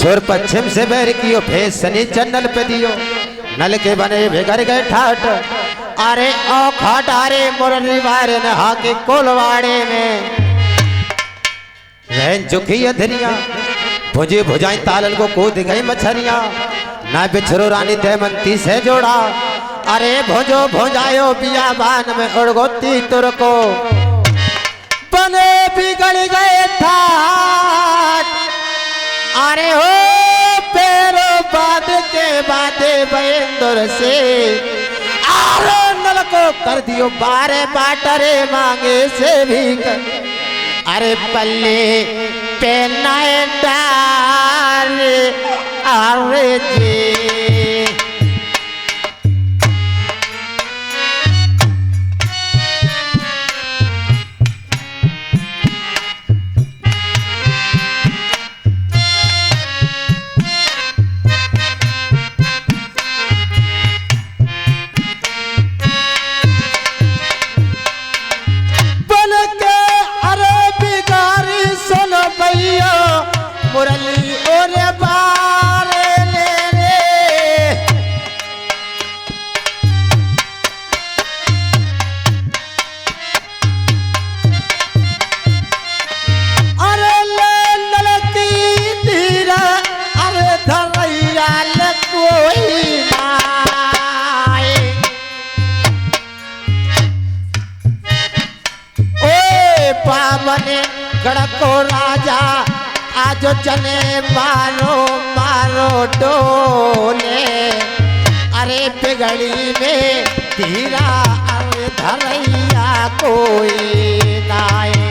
सुर पश्चिम से बैर कियो फेस सनी चन्नल पे दियो नल के बने बेगर गए ठाट अरे ओ खाटारे मुरली वारे ने हाके कोलवाड़े में रहन चुकी अधरिया भुजी भुजाई तालन को कूद गई मछरिया ना बिछरो रानी तैमंती से जोड़ा अरे भोजो भोजायो बियाबान में उड़गोती तुर को बने बिगड़ गए था अरे हो पैरो बाद के बादे बंदर से आरो नल को कर दियो बारे बाटरे मांगे से भी कर अरे पल्ले पे नए डाले अरे जी मुरली ओरे बारे ले रे अरे ले ललती धीरा अरे धरैया ले कोई नाए ओ पावने गड़को राजा आज चले मारो मारो डोले अरे बिगड़ी में धीरा अरे धरैया कोई नाए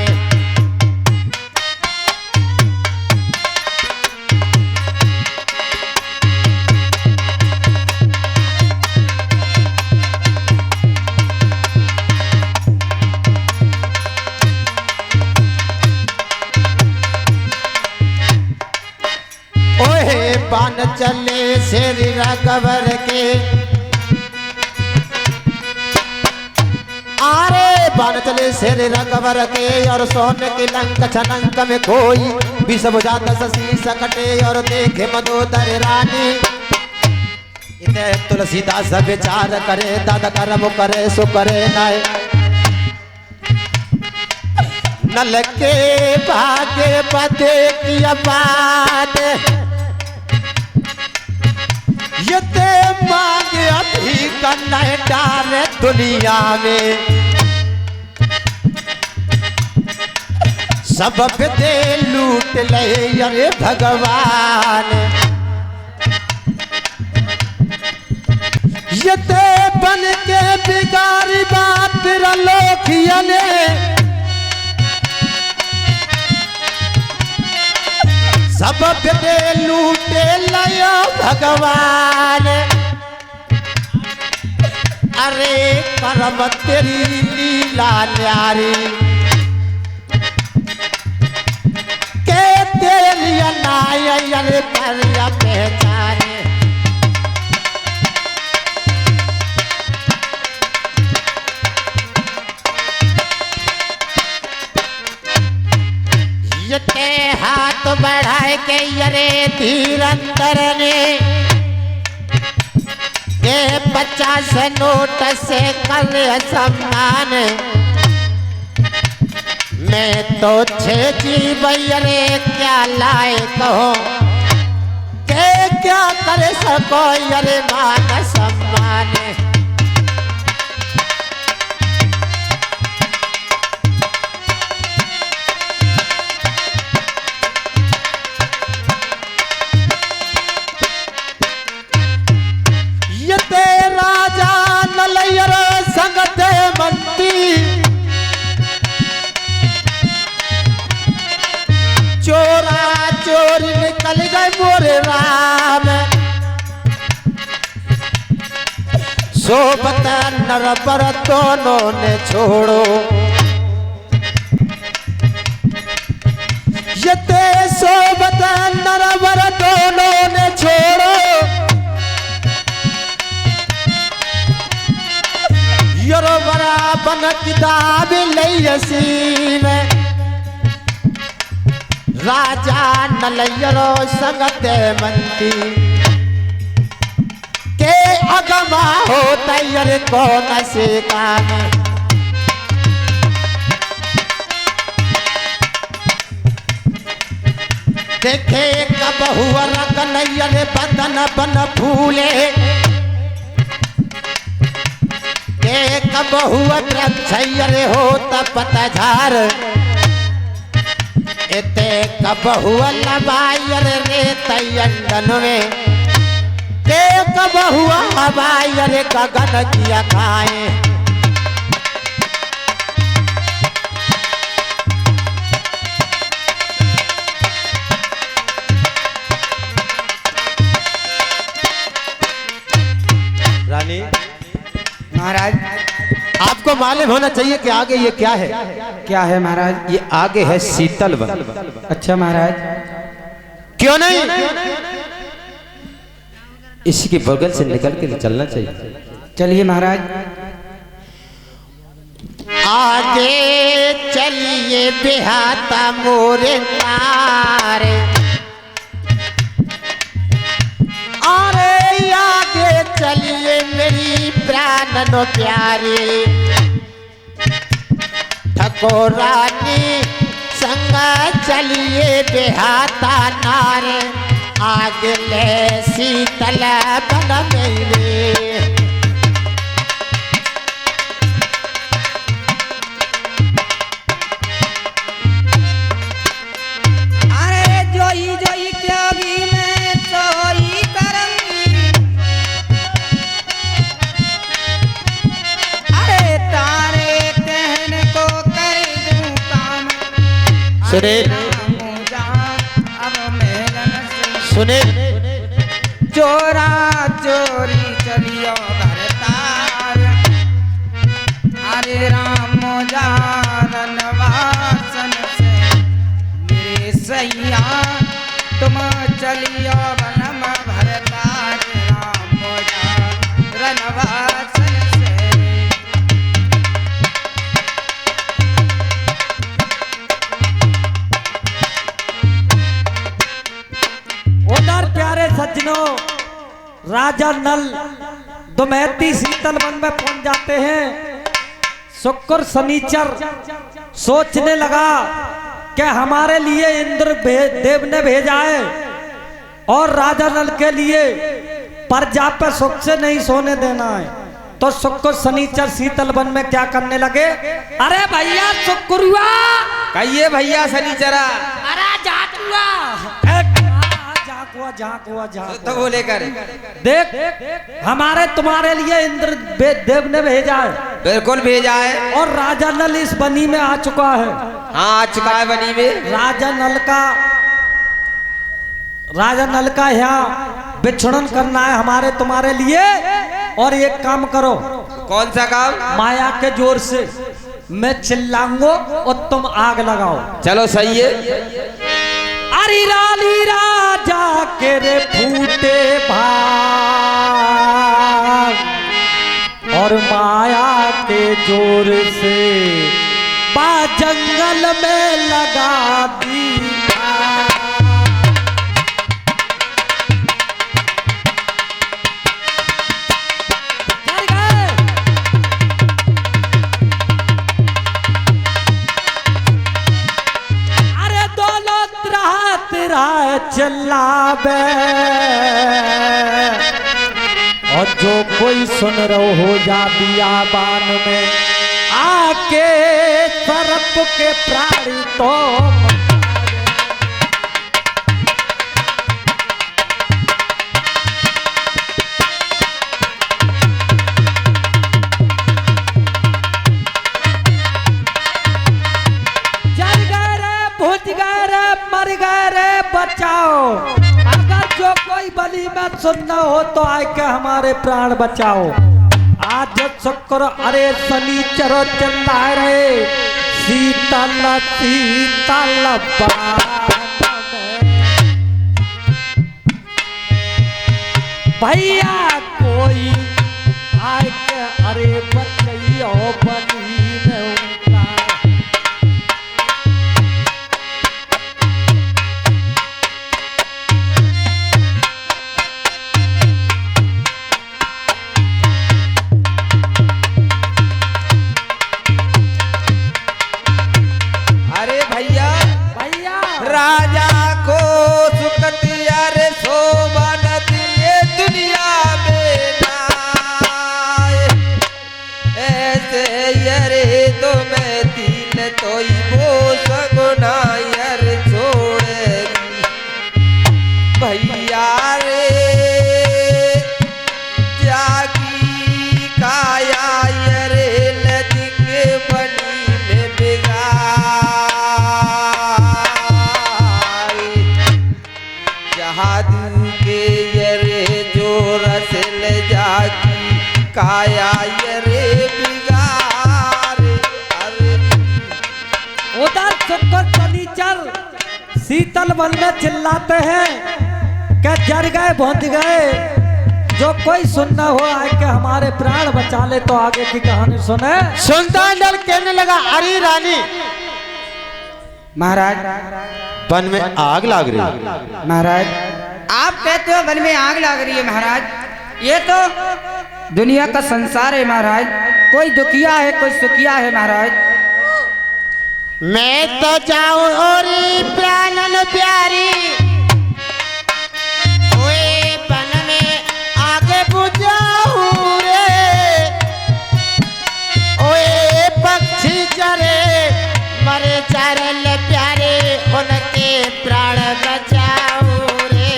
बान चले श्री राघवर के आरे बान चले श्री राघवर के और सोने के लंक छलंक में कोई विष बुझाता शशि सकटे और देखे मदोदर रानी इतने तुलसीदास विचार करे दादा कर्म करे सो करे नाय नल के भागे पते की बात ये ते मांगे अभी करना डाले दुनिया में सब दे लूट ले अरे भगवान ये ते बन के बिगाड़ी बात रलोकिया ने सब दे लूटे लयो भगवान अरे करम तेरी लीला न्यारी के तेरी नाय पर पहचाने ये हाथ बढ़ाए के यरे धीरंदर ने के 50 नोट से कर सम्मान मैं तो 6 जीवरे क्या लाए कहो के क्या कर सको यरे मान सम्मान संगते मंती चोरा चोरी निकल गए मोरे राम सोबत नर पर दोनों ने छोड़ो ये ते सोबत नर पर दोनों ने छोड़ो यरो बरा बन किताब लैसी में राजा नलैयरो संगते मंती के अगमा हो तैयर कौन से काम देखे कब हुआ रंगनैयर बदन बन फूले के कब हुआ द्रक्षैयर हो पतझार एते कब हुआ लबायर रे तयंडन में के कब हुआ हवायर गगन किया खाए रानी महाराज आपको मालूम होना चाहिए कि आगे ये क्या है। क्या है महाराज? ये आगे है शीतल वन। अच्छा महाराज, क्यों नहीं इसी के बगल से निकल के चलना चाहिए। चलिए महाराज। आगे चलिए बेहाता मोरे तारे अरे आगे चलिए मेरी प्राणनो प्यारी ठकोरानी संग चलिए बेहाता नारे आगे ले शीतल बन मेरे सुने सुने चोरा चोरी चलियो भरतार अरे राम जानन वासन से मेरे सैया तुम चलियो वनम भरतार राम जानन वासन से। प्यारे सज्जनों, राजा नल दमयंती शीतल वन में पहुंच जाते हैं। शुक्र शनिचर सोचने लगा कि हमारे लिए इंद्र देव ने भेजा है और राजा नल के लिए प्रजा पे सुख से नहीं सोने देना है। तो शुक्र शनिचर शीतल वन में क्या करने लगे? अरे भैया शुक्रुआ कहिए भैया शनिचरा। अरे जातुआ झाकुआ तो वो लेकर देख हमारे तुम्हारे लिए इंद्र देव ने भेजा है। बिल्कुल भेजा है। और राजा नल इस बनी में आ चुका है। हाँ आ चुका है बनी में। राजा नल का यहाँ विक्षणन करना है हमारे तुम्हारे लिए। और एक काम करो। कौन सा काम? माया के जोर से मैं चिल्लाऊंगा और तुम आग लगाओ। चलो सही है। अरे लाली राजा के रे फूटे भाग और माया के जोर से बा जंगल में लगा दी। चिल्लाबे और जो कोई सुन रहो हो जा बियाबान में आके सरप के प्राणी तो मर गए रे बचाओ। अगर जो कोई बलि में सुनना हो तो आए के हमारे प्राण बचाओ। आज शुक्र अरे शनिचर चिल्ला रहे शीतल शीतल भैया कोई आए के अरे बचैयो बनी में उनका। भैया रे जागी काया रे नदिक बनी में बिगाड़ी जहादू के यरे जो रसल जागी काया रे बिगाड़े अरे उधर शुक्र शनिचर शीतल वन में चिल्लाते हैं क्या जर गए भुंज गए। जो कोई सुनना हो आए के हमारे प्राण बचा ले तो आगे की कहानी सुने। सुल्तान डर कहने लगा, अरे रानी महाराज वन में आग लाग रही। महाराज आप कहते हो वन में आग लग रही है महाराज, ये तो दुनिया का संसार है महाराज, कोई दुखिया है कोई सुखिया है महाराज। मैं तो जाऊं और प्राणन प्यारी ओए वन में आगे बुझाऊं रे, ओए पक्षी चरे मरे चरल प्यारे उनके प्राण बचाऊं रे,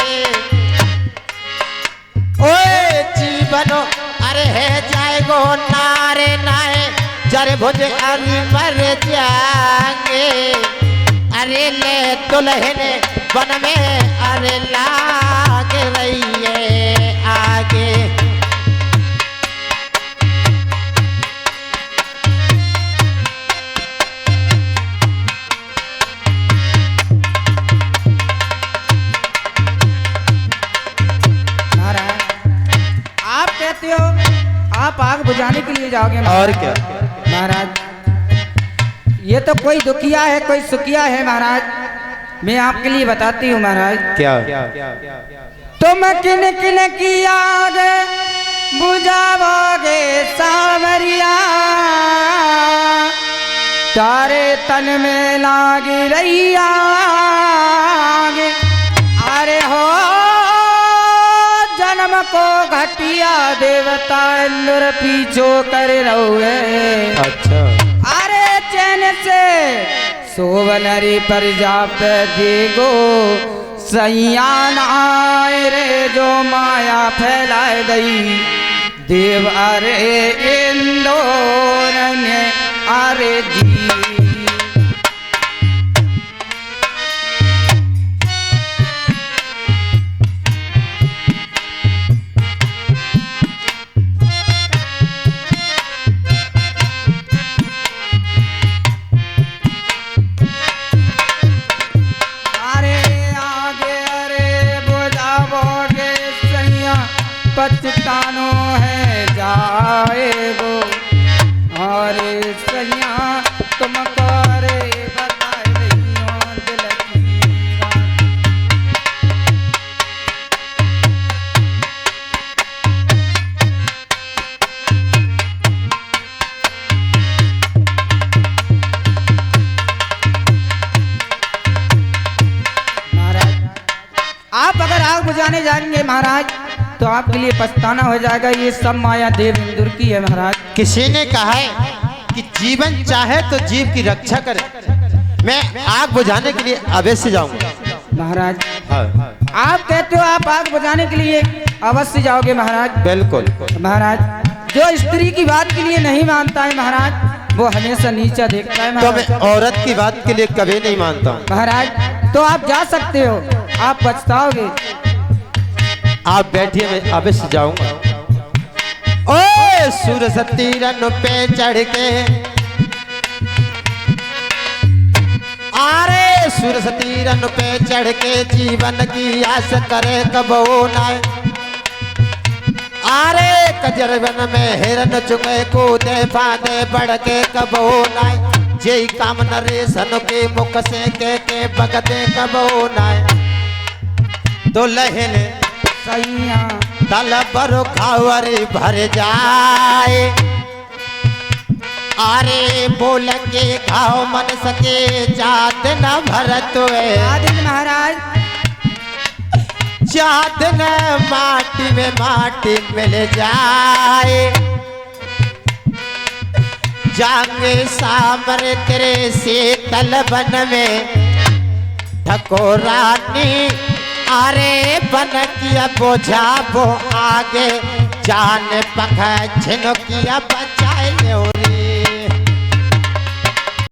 ओए जीवनो अरे है जाएगो नारे नाए जरे भुज अरे मर जाएंगे, अरे ले दुल्हन वन में अरे लाग रही है आगे। महाराज आप कहते हो आप आग बुझाने के लिए जाओगे और महाराज। क्या महाराज ये तो कोई दुखिया है कोई सुखिया है महाराज, मैं आपके लिए बताती हूँ महाराज। क्या तुम किन किन की आग बुझाओगे सावरिया, तारे तन में लागी रही आग, अरे हो जन्म को घटिया देवता इंद्र पीछो कर रहे। अच्छा अरे चैन से सोवनरी पर जा पे देगो सैयान आए रे जो माया फैलाए गई देव अरे इंदौर ने अरे जी। पछतानो है जाएगो और सैया तुम करे बताए रही हो दिल की महाराज आप अगर आग बुझाने जाएंगे महाराज तो आपके लिए पछताना हो जाएगा, ये सब माया देव इंदुर की है महाराज। किसी ने कहा है कि जीवन चाहे तो जीव की रक्षा करे, मैं आग बुझाने के लिए अवश्य जाऊंगा। महाराज हाँ, आप कहते हो आप आग बुझाने के लिए अवश्य जाओगे महाराज। बिल्कुल महाराज जो स्त्री की बात के लिए नहीं मानता है महाराज वो हमेशा नीचा देखता है तो मैं महाराज। औरत की बात के लिए कभी नहीं मानता हूँ। महाराज तो आप जा सकते हो, आप पछताओगे। आप बैठिए मैं अवश्य जाऊंगा। ओए सुरसती रन पे चढ़ के अरे सुरसती रन पे चढ़ के जीवन की आस करे कबो नाय, अरे कजरवन में हिरन चुके कूदे फादे बढ़ के कबो नाय, जय काम नरेशन के मुख से के बगदे कबो नाय, दुल्हन सैया तल पर खावरी भर जाए, अरे बोल के खाओ मन सके चाँद न भरत आदित्य महाराज चाँद न माटी में माटी मिल जाए, जांगे सामर तेरे शीतल वन में ठकोरानी अरे बन किया बोझा वो आगे जान पख झिन किया बचाए न्योरी